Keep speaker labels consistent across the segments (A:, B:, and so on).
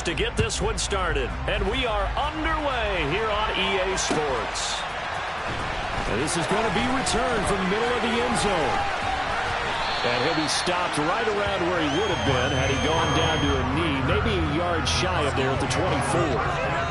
A: seconds to get this one started. And we are underway here on EA Sports.
B: And this is going to be returned from the middle of the end zone. And he'll be stopped right around where he would have been had he gone down to a knee, maybe a yard shy of there at the 24.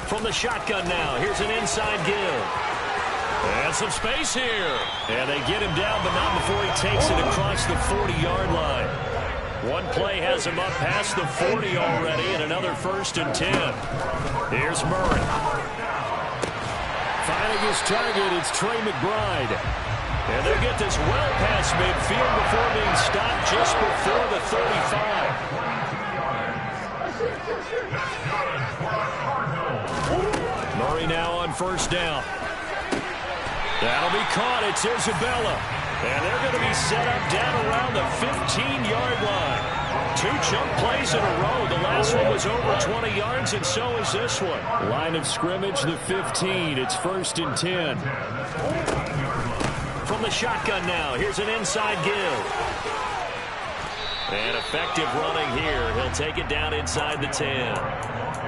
A: From the shotgun now, here's an inside give. And some space here. And they get him down, but not before he takes it across the 40-yard line. One play has him up past the 40 already, and another 1st and 10. Here's Murray.
B: Finding his target, it's Trey McBride.
A: And they'll get this well past midfield before being stopped just before the 35. Murray now on 1st down. That'll be caught. It's Isabella. And they're going to be set up down around the 15-yard line. 2 chunk plays in a row. The last one was over 20 yards, and so is this one.
B: Line of scrimmage, the 15. It's 1st and 10.
A: From the shotgun now, here's an inside give. And effective running here. He'll take it down inside the 10.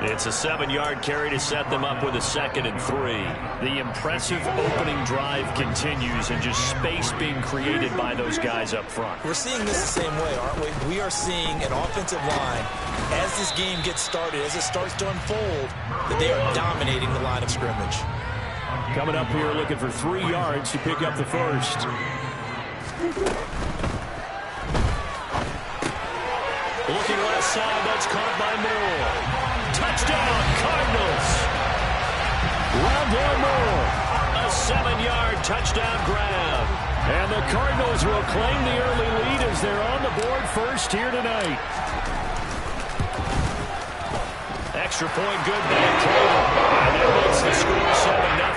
A: It's a 7-yard carry to set them up with a 2nd and 3. The impressive opening drive continues and just space being created by those guys up front.
C: We're seeing this the same way, aren't we? We are seeing an offensive line, as this game gets started, as it starts to unfold, that they are dominating the line of scrimmage.
B: Coming up here looking for 3 yards to pick up the 1st.
A: Looking left side, that's caught by Moore. Touchdown, Cardinals.
B: Rondell Moore.
A: A 7-yard touchdown grab.
B: And the Cardinals will claim the early lead as they're on the board first here tonight.
A: Extra point good by Taylor. And that makes the score 7-0.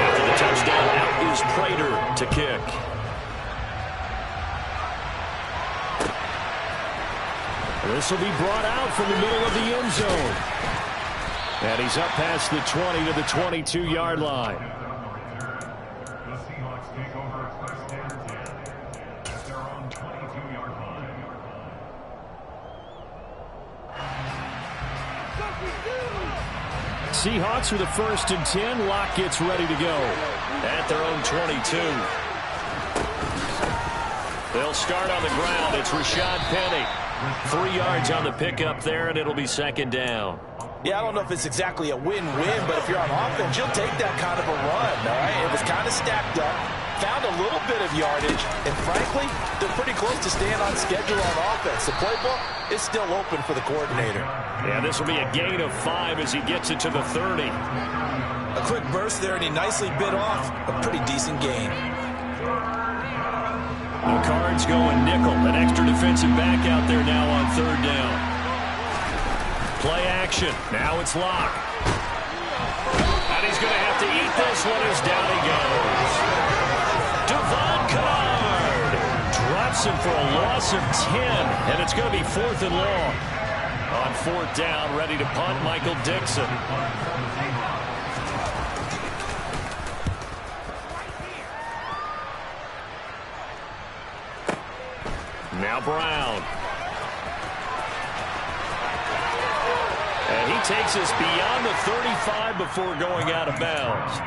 A: After the touchdown, out is Prater to kick.
B: This will be brought out from the middle of the end zone. And he's up past the 20 to the 22-yard line.
D: The Seahawks take over 1st and 10 at their own 22-yard line.
B: Seahawks with a 1st and 10. Locke gets ready to go.
A: At their own 22. They'll start on the ground. It's Rashad Penny. 3 yards on the pickup there, and it'll be 2nd down.
C: Yeah, I don't know if it's exactly a win-win, but if you're on offense, you'll take that kind of a run, all right? It was kind of stacked up, found a little bit of yardage, and frankly, they're pretty close to staying on schedule on offense. The playbook is still open for the coordinator.
A: Yeah, this will be a gain of 5 as he gets it to the 30.
C: A quick burst there, and he nicely bit off a pretty decent gain.
A: The Cards going nickel. An extra defensive back out there now on 3rd down. Play action. Now it's Locke. And he's going to have to eat this one as down he goes. Devon Kennard drops him for a loss of 10. And it's going to be 4th and long. On 4th down, ready to punt, Michael Dixon. Now Brown. And he takes us beyond the 35 before going out of bounds.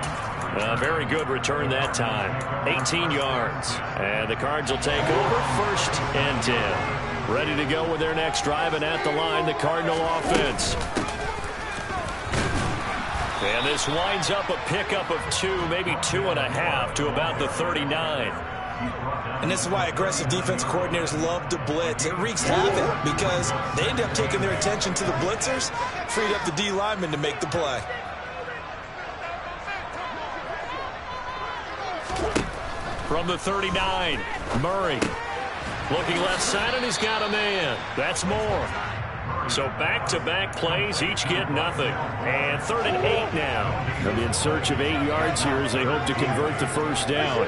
A: A very good return that time. 18 yards. And the Cards will take over 1st and 10. Ready to go with their next drive, and at the line, the Cardinal offense. And this winds up a pickup of 2, maybe 2.5 to about the 39.
C: And this is why aggressive defense coordinators love to blitz. It wreaks havoc because they end up taking their attention to the blitzers, freed up the D lineman to make the play.
A: From the 39, Murray. Looking left side, and he's got a man. That's Moore. So back-to-back plays, each get nothing. And 3rd and 8 now.
B: They'll be in search of 8 yards here as they hope to convert the first down.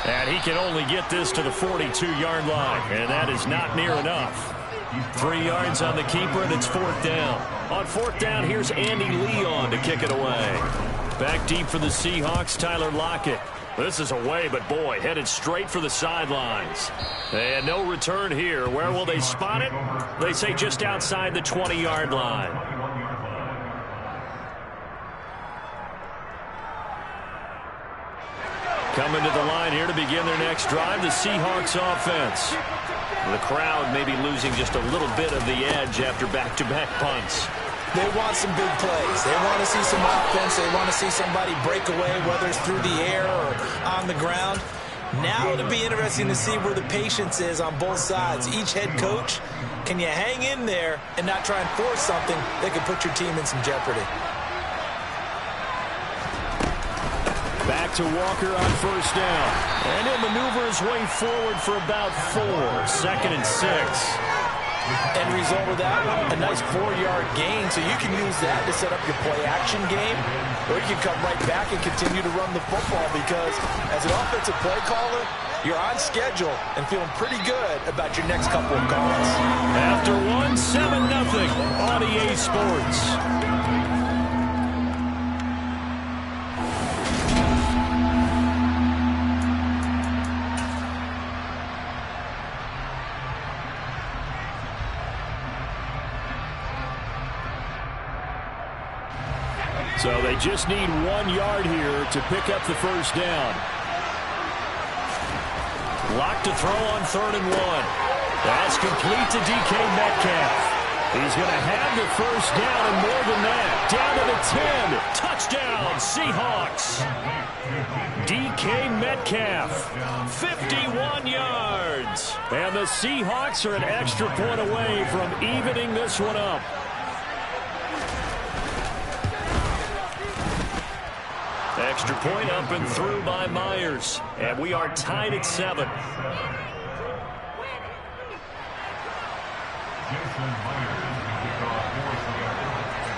A: And he can only get this to the 42-yard line, and that is not near enough. 3 yards on the keeper, and it's 4th down. On 4th down, here's Andy Leon to kick it away. Back deep for the Seahawks, Tyler Lockett. This is away, but boy, headed straight for the sidelines. And no return here. Where will they spot it? They say just outside the 20-yard line. Coming to the line here to begin their next drive, the Seahawks offense. The crowd may be losing just a little bit of the edge after back-to-back punts.
C: They want some big plays. They want to see some offense. They want to see somebody break away, whether it's through the air or on the ground. Now it'll be interesting to see where the patience is on both sides. Each head coach, can you hang in there and not try and force something that could put your team in some jeopardy?
B: Back to Walker on first down.
A: And he'll maneuver his way forward for about 4. 2nd and 6.
C: End result of that one, a nice 4-yard gain. So you can use that to set up your play-action game, or you can come right back and continue to run the football because as an offensive play caller, you're on schedule and feeling pretty good about your next couple of calls.
A: After 1, 7-0 on EA Sports.
B: So they just need 1 yard here to pick up the first down.
A: Lock to throw on 3rd and 1. That's complete to DK Metcalf. He's going to have the first down and more than that. Down to the 10. Touchdown, Seahawks. DK Metcalf, 51 yards.
B: And the Seahawks are an extra point away from evening this one up.
A: Extra point up and through by Myers. And we are tied at 7.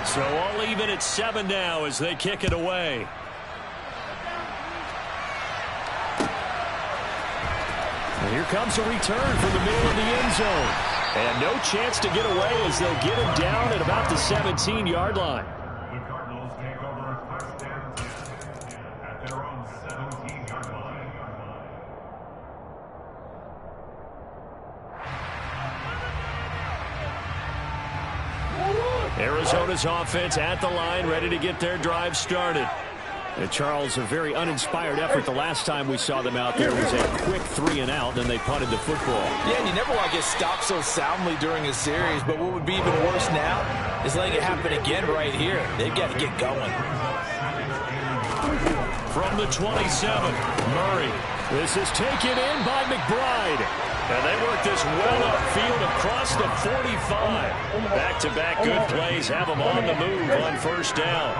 A: So all even at 7 now as they kick it away.
B: And here comes a return from the middle of the end zone. And no chance to get away as they'll get him down at about the 17-yard line.
D: The Cardinals take over 1st and 10 at their own 17-yard line.
A: Arizona's offense at the line, ready to get their drive started.
B: And Charles, a very uninspired effort the last time we saw them out there. It was a quick 3 and out, then they punted the football.
C: Yeah, and you never want to get stopped so soundly during a series, but what would be even worse now is letting it happen again right here. They've got to get going.
A: From the 27, Murray.
B: This is taken in by McBride.
A: And they work this well upfield across the 45. Back-to-back good plays have them on the move on first down.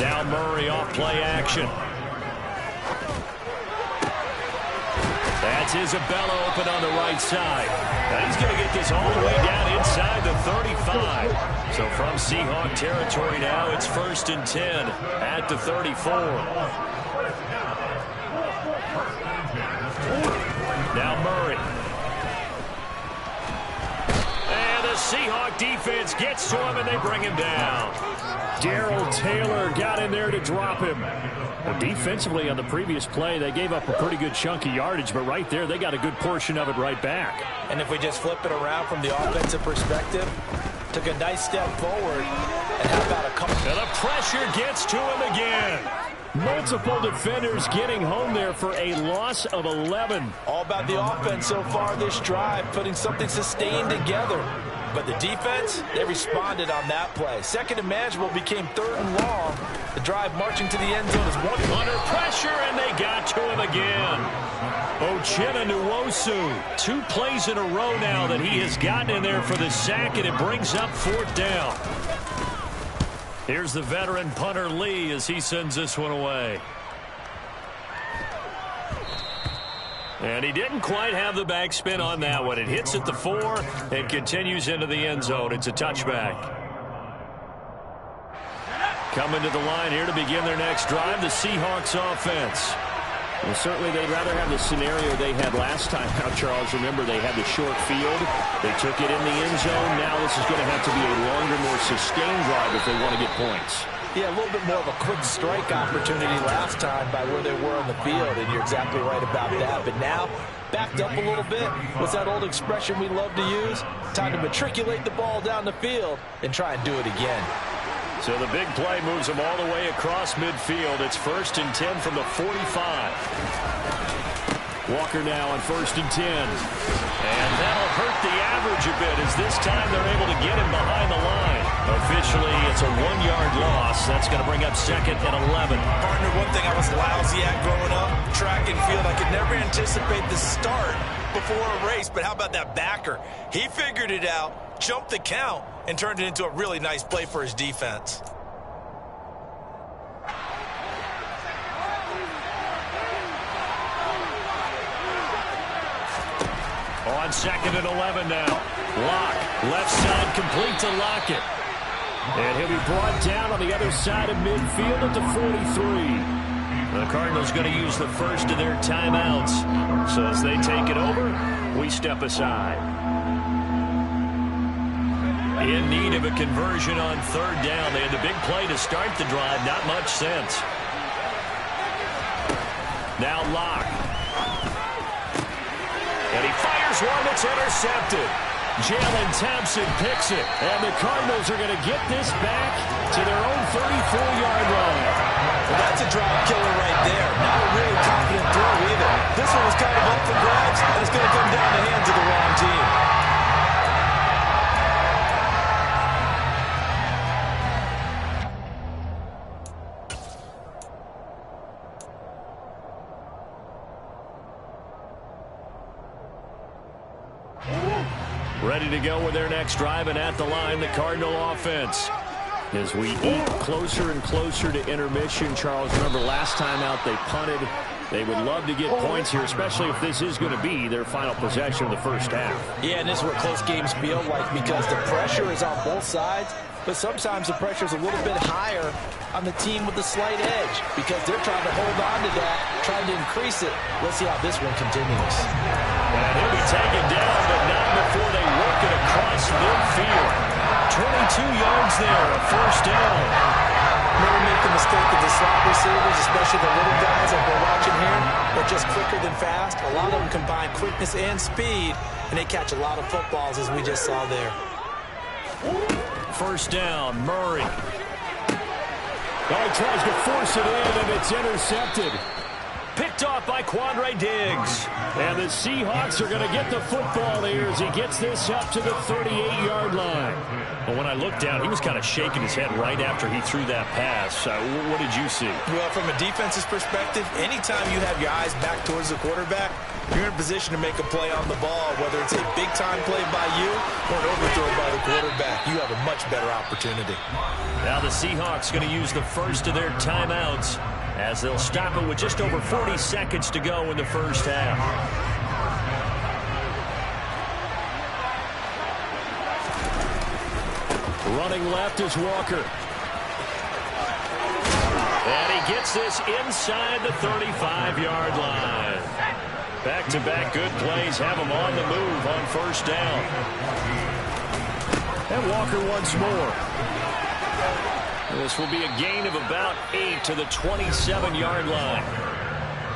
A: Now Murray off play action. That's Isabella open on the right side. Now he's going to get this all the way down inside the 35. So from Seahawk territory now, it's 1st and 10 at the 34. Now Murray. And the Seahawk defense gets to him, and they bring him down.
B: Darrell Taylor got in there to drop him. Well, defensively on the previous play, they gave up a pretty good chunk of yardage, but right there, they got a good portion of it right back.
C: And if we just flip it around from the offensive perspective, took a nice step forward, and how about a couple?
A: And the pressure gets to him again.
B: Multiple defenders getting home there for a loss of 11.
C: All about the offense so far this drive, putting something sustained together. But the defense, they responded on that play. 2nd and manageable became 3rd and long. The drive marching to the end zone is 1.
A: Under pressure, and they got to him again. Uchenna Nwosu. 2 plays in a row now that he has gotten in there for the sack, and it brings up 4th down. Here's the veteran punter Lee as he sends this one away. And he didn't quite have the backspin on that one. It hits at the 4 and continues into the end zone. It's a touchback. Coming to the line here to begin their next drive, the Seahawks offense.
B: Well, certainly they'd rather have the scenario they had last time out, Charles. Remember, they had the short field. They took it in the end zone. Now this is going to have to be a longer, more sustained drive if they want to get points.
C: Yeah, a little bit more of a quick strike opportunity last time by where they were on the field, and you're exactly right about that. But now, backed up a little bit, what's that old expression we love to use? Time to matriculate the ball down the field and try and do it again.
A: So the big play moves them all the way across midfield. It's 1st and 10 from the 45.
B: Walker now on 1st and 10.
A: And that'll hurt the average a bit as this time they're able to get him behind the line. Officially, it's a 1-yard loss. That's going to bring up 2nd and 11.
C: Partner, one thing I was lousy at growing up, track and field. I could never anticipate the start before a race, but how about that backer? He figured it out, jumped the count, and turned it into a really nice play for his defense.
A: On 2nd and 11 now. Lock, left side complete to Lockett.
B: And he'll be brought down on the other side of midfield at the 43.
A: The Cardinals going to use the first of their timeouts. So as they take it over, we step aside. In need of a conversion on 3rd down. They had the big play to start the drive. Not much sense. Now Lock. And he fires one that's intercepted. Jalen Thompson picks it. And the Cardinals are going to get this back to their own 34-yard line.
C: Well, that's a drive killer right there. Not a really confident throw either. This one was kind of up for grabs, and it's going to come down the hands of the wrong team.
A: Ready to go with their next drive, and at the line, the Cardinal offense.
B: As we eat closer and closer to intermission, Charles, remember last time out they punted. They would love to get points here, especially if this is going to be their final possession of the first half.
C: Yeah, and this is what close games feel like because the pressure is on both sides, but sometimes the pressure is a little bit higher on the team with the slight edge because they're trying to hold on to that, trying to increase it. Let's see how this one continues.
A: And he'll be taken down, but not before they work it across midfield. 22 yards there, a 1st down.
C: Never make the mistake of the slot receivers, especially the little guys like we're watching here. They're just quicker than fast. A lot of them combine quickness and speed, and they catch a lot of footballs as we just saw there.
A: 1st down, Murray.
B: Oh, he tries to force it in, and it's intercepted.
A: Picked off by Quandre Diggs.
B: And the Seahawks are going to get the football here as he gets this up to the 38-yard line.
A: Well, when I looked down, he was kind of shaking his head right after he threw that pass. What did you see?
C: Well, from a defense's perspective, anytime you have your eyes back towards the quarterback, you're in a position to make a play on the ball, whether it's a big-time play by you or an overthrow by the quarterback. You have a much better opportunity.
A: Now the Seahawks going to use the first of their timeouts as they'll stop it with just over 40 seconds to go in the first half.
B: Running left is Walker.
A: And he gets this inside the 35-yard line. Back-to-back good plays have him on the move on 1st down.
B: And Walker once more.
A: This will be a gain of about 8 to the 27-yard line.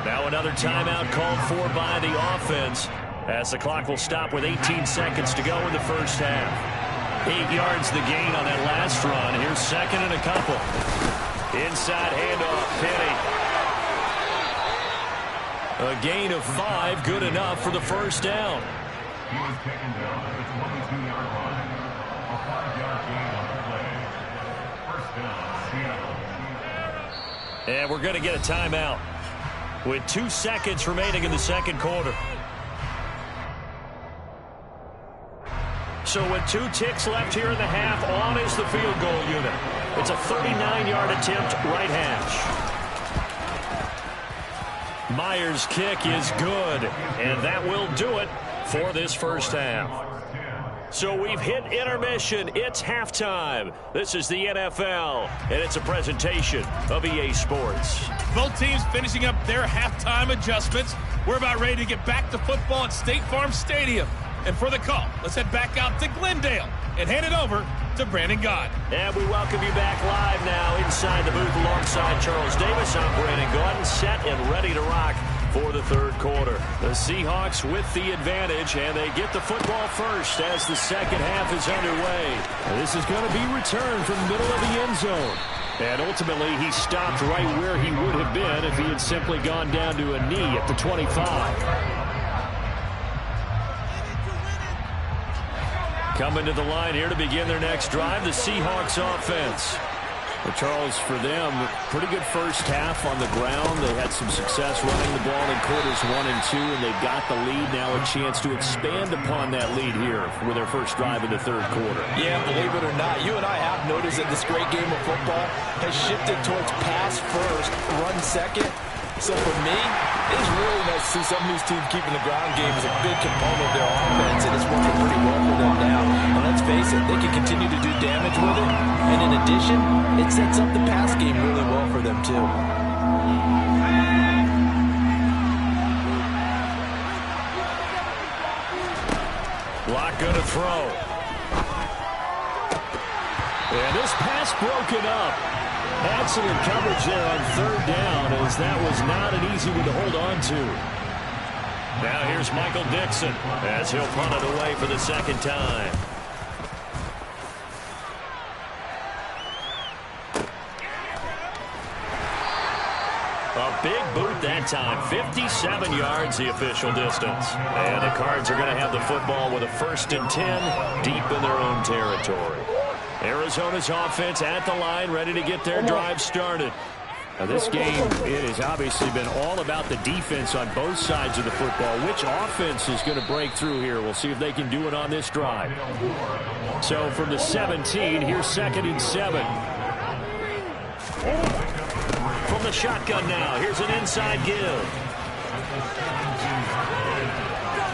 A: Now another timeout called for by the offense as the clock will stop with 18 seconds to go in the first half. 8 yards the gain on that last run. Here's 2nd and a couple. Inside handoff, Penny. A gain of 5, good enough for the 1st down.
D: He was taken down at the 22-yard line. A 5-yard gain on the play. 1st down, Seattle.
A: And we're going to get a timeout. with 2 seconds remaining in the second quarter. So with 2 ticks left here in the half, on is the field goal unit. It's a 39-yard attempt, right hash. Myers' kick is good, and that will do it for this first half. So we've hit intermission. It's halftime. This is the NFL, and it's a presentation of EA Sports.
E: Both teams finishing up their halftime adjustments. We're about ready to get back to football at State Farm Stadium. And for the call, let's head back out to Glendale and hand it over to Brandon Gaudin.
A: And we welcome you back live now inside the booth alongside Charles Davis. I'm Brandon Gaudin, set and ready to rock for the third quarter. The Seahawks with the advantage, and they get the football first as the second half is underway.
B: This is going to be returned from the middle of the end zone.
A: And ultimately, he stopped right where he would have been if he had simply gone down to a knee at the 25. Coming to the line here to begin their next drive, the Seahawks offense.
B: Well, Charles, for them, pretty good first half on the ground. They had some success running the ball in quarters 1 and 2, and they've got the lead now, a chance to expand upon that lead here with their first drive in the third quarter.
C: Yeah, believe it or not, you and I have noticed that this great game of football has shifted towards pass first, run second. So for me, it's really nice to see some of these teams keeping the ground game as a big component of their offense, and it's working pretty well for them now. And let's face it, they can continue to do damage with it. And in addition, it sets up the pass game really well for them, too.
A: Lock going to throw. And this pass broken up. Excellent coverage there on third down, as that was not an easy one to hold on to. Now here's Michael Dixon as he'll punt it away for the second time. A big boot that time. 57 yards the official distance. And the Cards are going to have the football with a 1st and 10 deep in their own territory. Arizona's offense at the line, ready to get their drive started.
B: Now this game, it has obviously been all about the defense on both sides of the football. Which offense is going to break through here? We'll see if they can do it on this drive. So from the 17, here's 2nd and 7.
A: From the shotgun now, here's an inside give.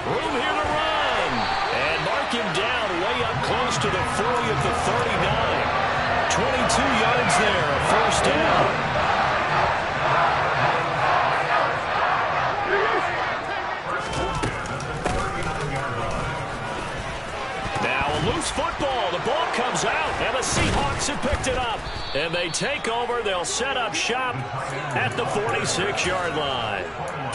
A: Room here to run. And mark him down way up close to the 40 of the 39. 22 yards there, a first down. Loose football. The ball comes out, and the Seahawks have picked it up. And they take over. They'll set up shop at the 46-yard line.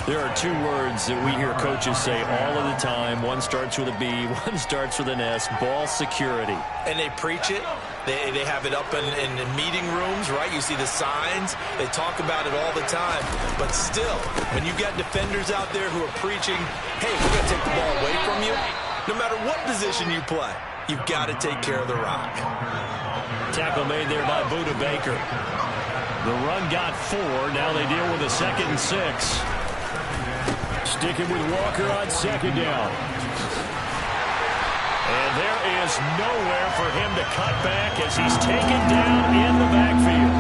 A: There are 2 words that we hear coaches say all of the time. One starts with a B, one starts with an S. Ball security.
C: And they preach it. They have it up in meeting rooms, right? You see the signs. They talk about it all the time. But still, when you got defenders out there who are preaching, hey, we're going to take the ball away from you, no matter what position you play, you've got to take care of the rock.
A: Tackle made there by Budda Baker. The run got 4. Now they deal with a 2nd and 6.
B: Sticking with Walker on 2nd down.
A: And there is nowhere for him to cut back as he's taken down in the backfield.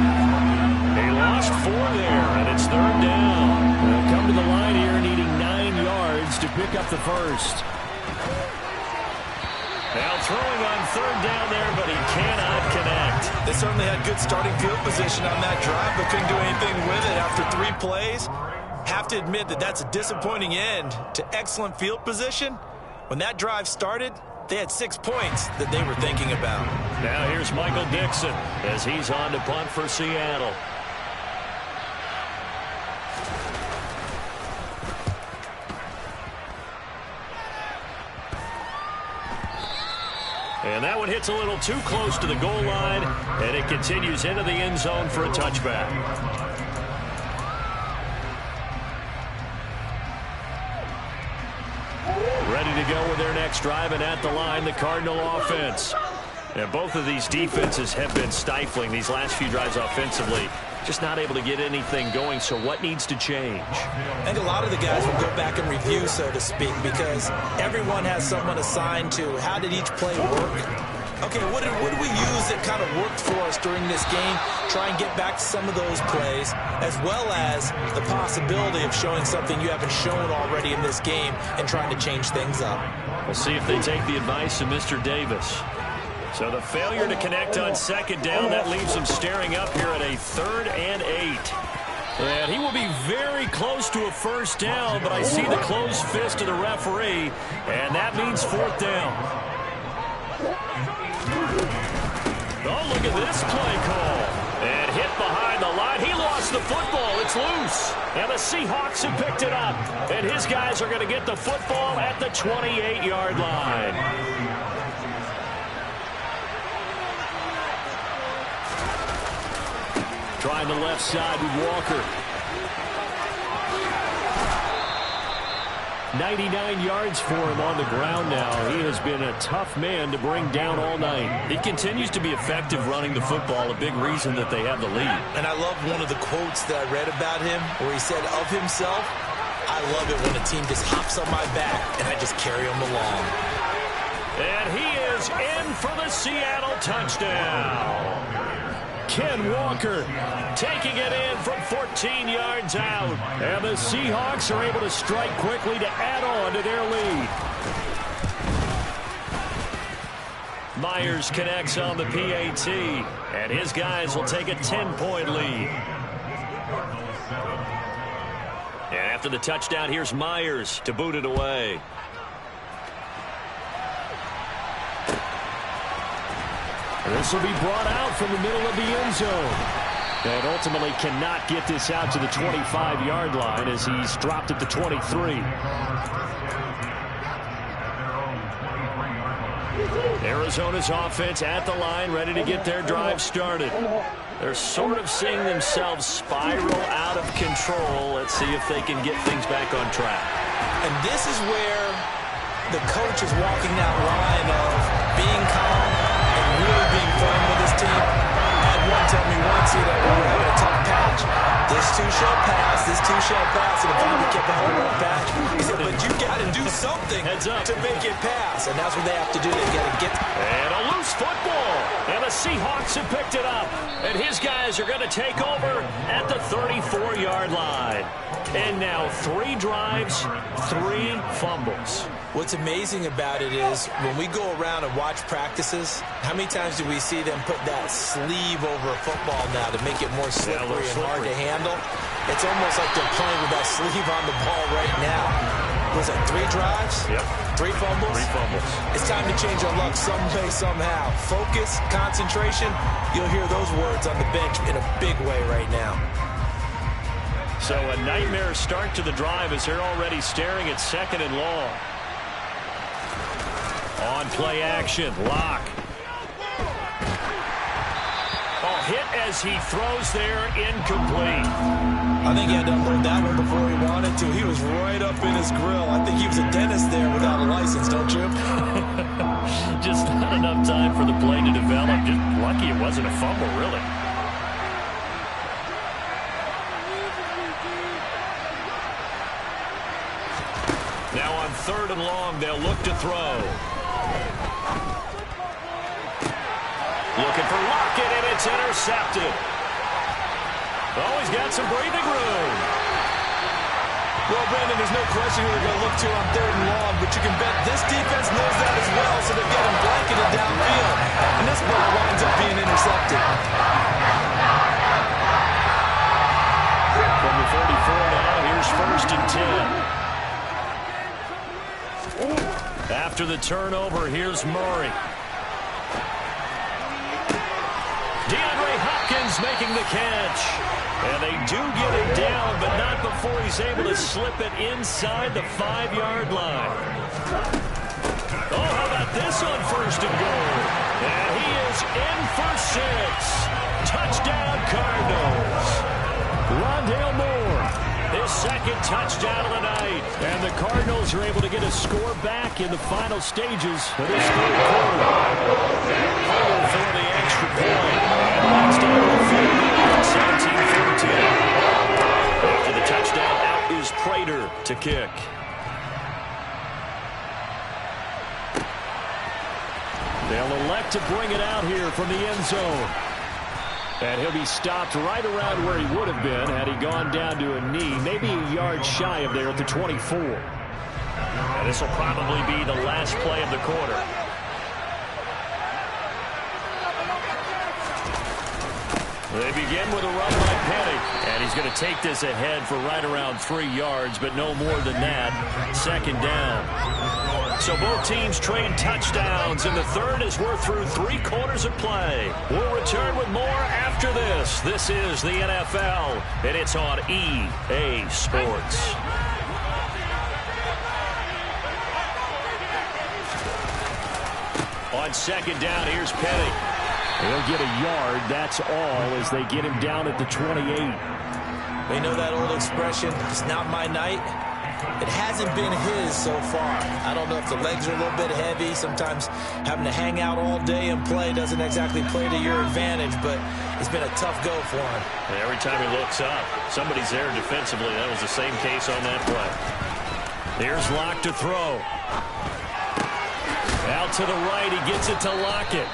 A: He lost 4 there, and it's 3rd down.
B: They'll come to the line here needing 9 yards to pick up the first.
A: Now throwing on 3rd down there, but he cannot connect.
C: They certainly had good starting field position on that drive, but couldn't do anything with it after 3 plays. Have to admit that that's a disappointing end to excellent field position. When that drive started, they had 6 points that they were thinking about.
A: Now here's Michael Dixon as he's on to punt for Seattle. And that one hits a little too close to the goal line, and it continues into the end zone for a touchback. Ready to go with their next drive, and at the line, the Cardinal offense. And both of these defenses have been stifling these last few drives offensively. Just not able to get anything going, so what needs to change?
C: I think a lot of the guys will go back and review, so to speak, because everyone has someone assigned to how did each play work. Okay, what did we use that kind of worked for us during this game? Try and get back to some of those plays, as well as the possibility of showing something you haven't shown already in this game and trying to change things up.
A: We'll see if they take the advice of Mr. Davis. So the failure to connect on second down, that leaves him staring up here at a 3rd and 8. And he will be very close to a first down, but I see the closed fist of the referee, and that means 4th down. Oh, look at this play call. And hit behind the line. He lost the football. It's loose. And the Seahawks have picked it up. And his guys are going to get the football at the 28-yard line. Trying the left side with Walker. 99 yards for him on the ground now. He has been a tough man to bring down all night. He continues to be effective running the football, a big reason that they have the lead.
C: And I love one of the quotes that I read about him where he said of himself, I love it when a team just hops on my back and I just carry them along.
A: And he is in for the Seattle touchdown. Ken Walker taking it in from 14 yards out. And the Seahawks are able to strike quickly to add on to their lead. Myers connects on the PAT. And his guys will take a 10-point lead. And after the touchdown, here's Myers to boot it away. This will be brought out from the middle of the end zone. And ultimately cannot get this out to the 25-yard line as he's dropped at the 23. Arizona's offense at the line, ready to get their drive started. They're sort of seeing themselves spiral out of control. Let's see if they can get things back on track.
C: And this is where the coach is walking that line of being calm and really being firm with his team. I had one tell me once, you know, we're having a tough patch. This too shall pass, this too shall pass. And finally kept the home run patch. He said, but you got to do something to make it pass. And that's what they have to do. They got to get.
A: And a loose football. And the Seahawks have picked it up. And his guys are going to take over at the 34-yard line. And now 3 drives, 3 fumbles.
C: What's amazing about it is when we go around and watch practices, how many times do we see them put that sleeve over a football now to make it more slippery and hard to handle? It's almost like they're playing with that sleeve on the ball right now. Was it 3 drives?
A: Yep.
C: 3 fumbles?
A: 3 fumbles.
C: It's time to change our luck some way, somehow. Focus, concentration, you'll hear those words on the bench in a big way right now.
A: So a nightmare start to the drive as they're already staring at 2nd and long. On play action, Locke. Oh, hit as he throws there, incomplete.
C: I think he had to unload that one before he wanted to. He was right up in his grill. I think he was a dentist there without a license, don't you?
A: Just not enough time for the play to develop. Just lucky it wasn't a fumble, really. Now on 3rd and long, they'll look to throw. Looking for Lockett, and it's intercepted. Oh, he's got some breathing room.
C: Well, Brandon, there's no question who they're going to look to on 3rd and long, but you can bet this defense knows that as well, so they're getting blanketed downfield. And this ball winds up being intercepted.
A: From the 34 now, here's 1st and 10. After the turnover, here's Murray. DeAndre Hopkins making the catch. And they do get him down, but not before he's able to slip it inside the 5-yard line. Oh, how about this on 1st and goal? And he is in for 6. Touchdown, Cardinals. Rondale Moore, his
B: second touchdown of the night. And the Cardinals are able to get a score back in the final stages of this third quarter. Over for the extra point. And that's down to the field goal. 17-14. After the touchdown, out is Prater to kick. They'll elect to bring it out here from the end zone. And he'll be stopped right around where he would have been had he gone down to a knee, maybe a yard shy of there at the 24.
A: And this will probably be the last play of the quarter. They begin with a run by Penny. And he's going to take this ahead for right around 3 yards, but no more than that. Second down. So both teams trade touchdowns in the third as we're through 3 quarters of play. We'll return with more after this. This is the NFL, and it's on EA Sports. On second down, here's Penny.
B: He'll get a yard, that's all, as they get him down at the 28.
C: They know that old expression, it's not my night. It hasn't been his so far. I don't know if the legs are a little bit heavy. Sometimes having to hang out all day and play doesn't exactly play to your advantage, but it's been a tough go for him.
A: And every time he looks up, somebody's there defensively. That was the same case on that play.
B: Here's Locke to throw. Out to the right, he gets it to Lockett.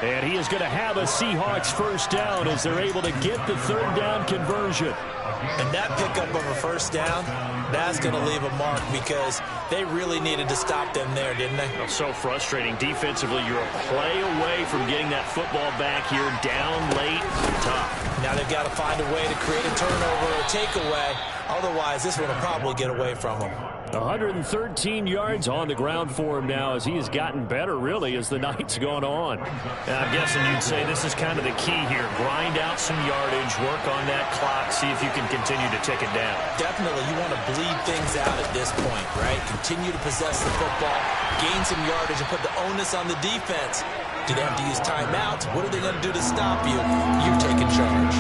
B: And he is going to have a Seahawks first down as they're able to get the third down conversion.
C: And that pickup of a first down, that's going to leave a mark because they really needed to stop them there, didn't they?
A: So frustrating. Defensively, you're a play away from getting that football back here down late. Tough.
C: Now they've got to find a way to create a turnover or a takeaway. Otherwise, this one will probably get away from them.
B: 113 yards on the ground for him now as he has gotten better, really, as the night's gone on.
A: And I'm guessing you'd say this is kind of the key here. Grind out some yardage, work on that clock, see if you can continue to tick it down.
C: Definitely, you want to bleed things out at this point, right? Continue to possess the football, gain some yardage, and put the onus on the defense. Do they have to use timeouts? What are they going to do to stop you? You're taking charge.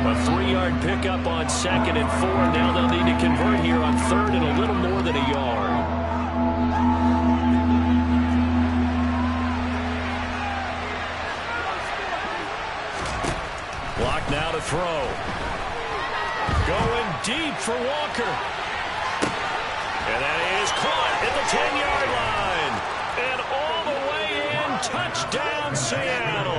B: A 3-yard pickup on second and 4. Now they'll need to convert here on third and a little more than a yard. Block now to throw. Going deep for Walker.
A: And that is caught at the 10-yard line. And all the way in, touchdown Seattle.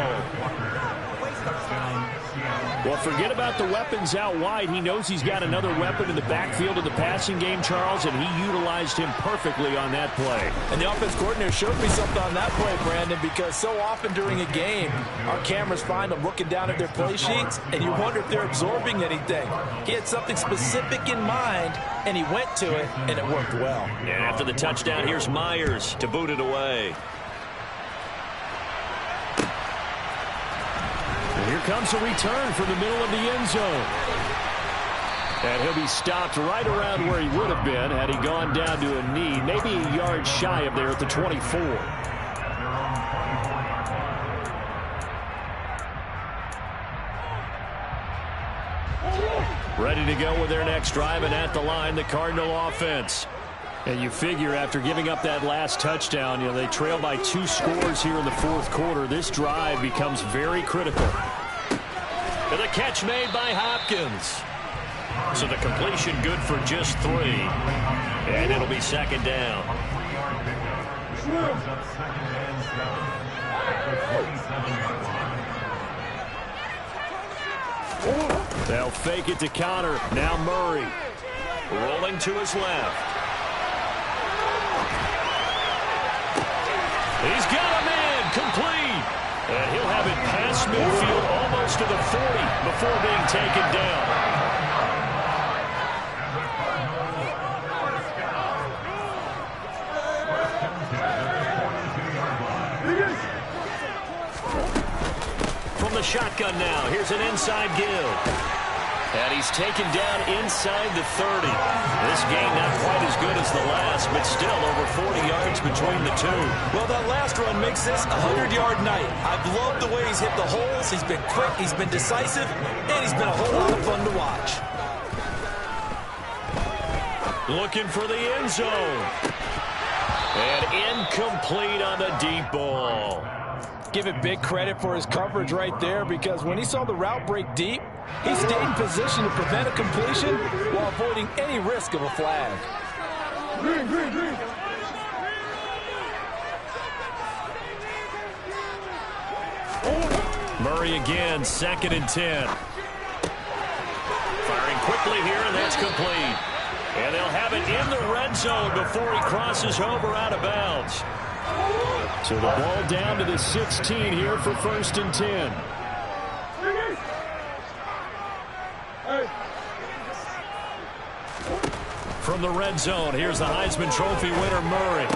B: Well, forget about the weapons out wide. He knows he's got another weapon in the backfield of the passing game, Charles, and he utilized him perfectly on that play.
C: And the offense coordinator showed me something on that play, Brandon, because so often during a game, our cameras find them looking down at their play sheets, and you wonder if they're absorbing anything. He had something specific in mind, and he went to it, and it worked well.
A: And after the touchdown, here's Myers to boot it away.
B: Here comes a return from the middle of the end zone. And he'll be stopped right around where he would have been had he gone down to a knee, maybe a yard shy of there at the 24. Ready to go with their next drive, and at the line, the Cardinal offense. And you figure after giving up that last touchdown, they trail by 2 scores here in the fourth quarter. This drive becomes very critical.
A: And the catch made by Hopkins. So the completion good for just 3. And it'll be second down.
B: They'll fake it to Connor. Now Murray.
A: Rolling to his left.
B: He's got him in, complete. And he'll have it past midfield, almost to the 40 before being taken down.
A: From the shotgun now, here's an inside give. And he's taken down inside the 30. This game not quite as good as the last, but still over 40 yards between the two.
C: Well, that last run makes this a 100-yard night. I've loved the way he's hit the holes. He's been quick, he's been decisive, and he's been a whole lot of fun to watch.
A: Looking for the end zone. And incomplete on the deep ball.
C: Give it big credit for his coverage right there, because when he saw the route break deep, he stayed in position to prevent a completion while avoiding any risk of a flag. Green.
A: Murray again, 2nd and 10. Firing quickly here, and that's complete. And they'll have it in the red zone before he crosses over out of bounds.
B: So the ball down to the 16 here for 1st and 10.
A: From the red zone, here's the Heisman Trophy winner, Murray.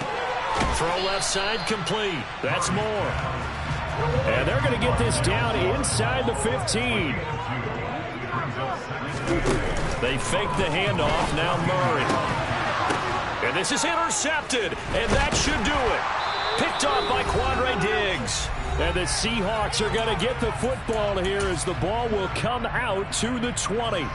A: Throw left side, complete. That's Moore.
B: And they're going to get this down inside the 15.
A: They fake the handoff, now Murray. And this is intercepted, and that should do it. Picked off by Quandre Diggs.
B: And the Seahawks are going to get the football here as the ball will come out to the 20.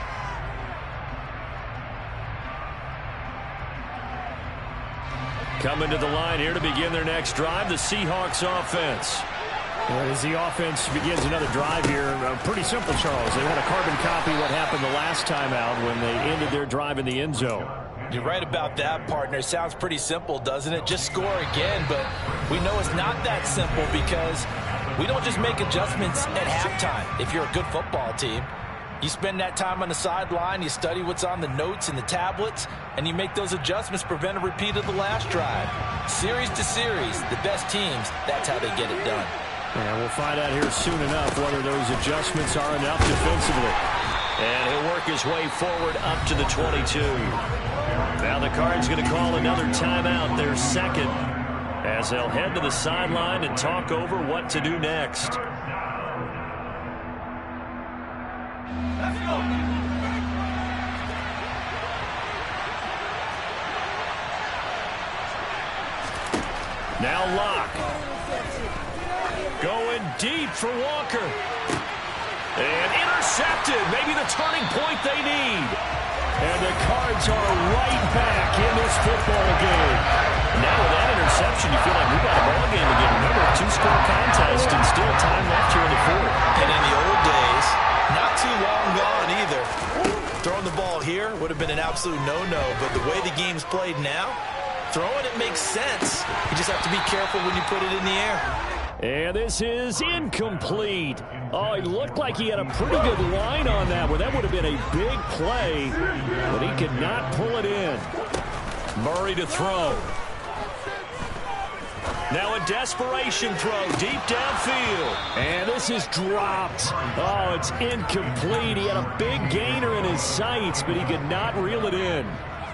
A: Coming to the line here to begin their next drive, the Seahawks offense.
B: As the offense begins another drive here, pretty simple, Charles. They want to carbon copy what happened the last time out when they ended their drive in the end zone.
C: You're right about that, partner. Sounds pretty simple, doesn't it? Just score again, but we know it's not that simple because we don't just make adjustments at halftime. If you're a good football team, you spend that time on the sideline, you study what's on the notes and the tablets, and you make those adjustments, prevent a repeat of the last drive. Series to series, the best teams, that's how they get it done.
B: And we'll find out here soon enough whether those adjustments are enough defensively.
A: And he'll work his way forward up to the 22. Now the Cards going to call another timeout, their 2nd, as they'll head to the sideline and talk over what to do next.
D: Let's go.
A: Now Locke. Going deep for Walker. And intercepted. Maybe the turning point they need.
B: And the Cards are right back in this football game.
A: Now with that interception, you feel like we've got a ball game again. Remember, a 2-score contest and still time left here in the 4th.
C: And in the old days, not too long gone either. Throwing the ball here would have been an absolute no-no, but the way the game's played now, throwing it makes sense. You just have to be careful when you put it in the air.
B: And this is incomplete. Oh, he looked like he had a pretty good line on that one. That would have been a big play, but he could not pull it in.
A: Murray to throw. Now a desperation throw deep downfield.
B: And this is dropped. Oh, it's incomplete. He had a big gainer in his sights, but he could not reel it in.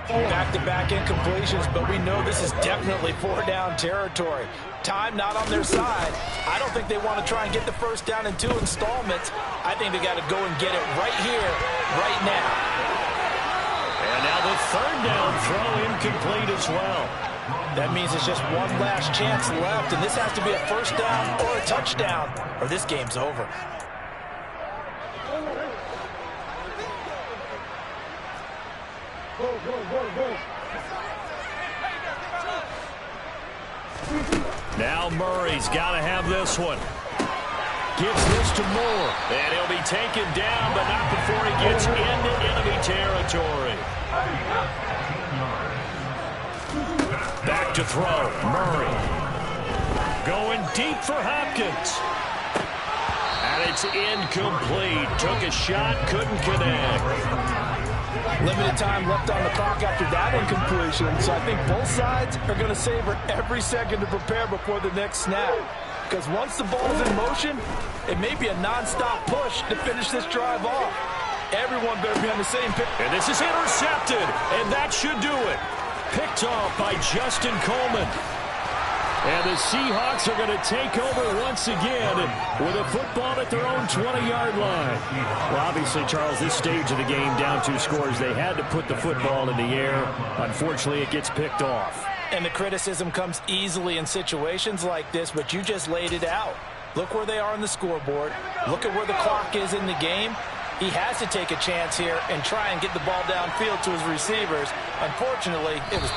C: Back-to-back incompletions, but we know this is definitely 4-down territory. Time not on their side. I don't think they want to try and get the first down in 2 installments. I think they got to go and get it right here, right now.
A: And now the 3rd down throw incomplete as well.
C: That means it's just one last chance left, and this has to be a first down or a touchdown, or this game's over.
A: Now Murray's got to have this one.
B: Gives this to Moore.
A: And he'll be taken down, but not before he gets into enemy territory. Back to throw. Murray. Going deep for Hopkins. And it's incomplete. Took a shot, couldn't connect.
C: Limited time left on the clock after that incompletion, so I think both sides are going to savor every second to prepare before the next snap. Because once the ball's in motion, it may be a non-stop push to finish this drive off. Everyone better be on the same page.
A: And this is intercepted, and that should do it. Picked off by Justin Coleman.
B: And the Seahawks are going to take over once again with a football at their own 20-yard line. Well, obviously, Charles, this stage of the game, down 2 scores, they had to put the football in the air. Unfortunately, it gets picked off.
C: And the criticism comes easily in situations like this, but you just laid it out. Look where they are on the scoreboard. Look at where the clock is in the game. He has to take a chance here and try and get the ball downfield to his receivers. Unfortunately, it was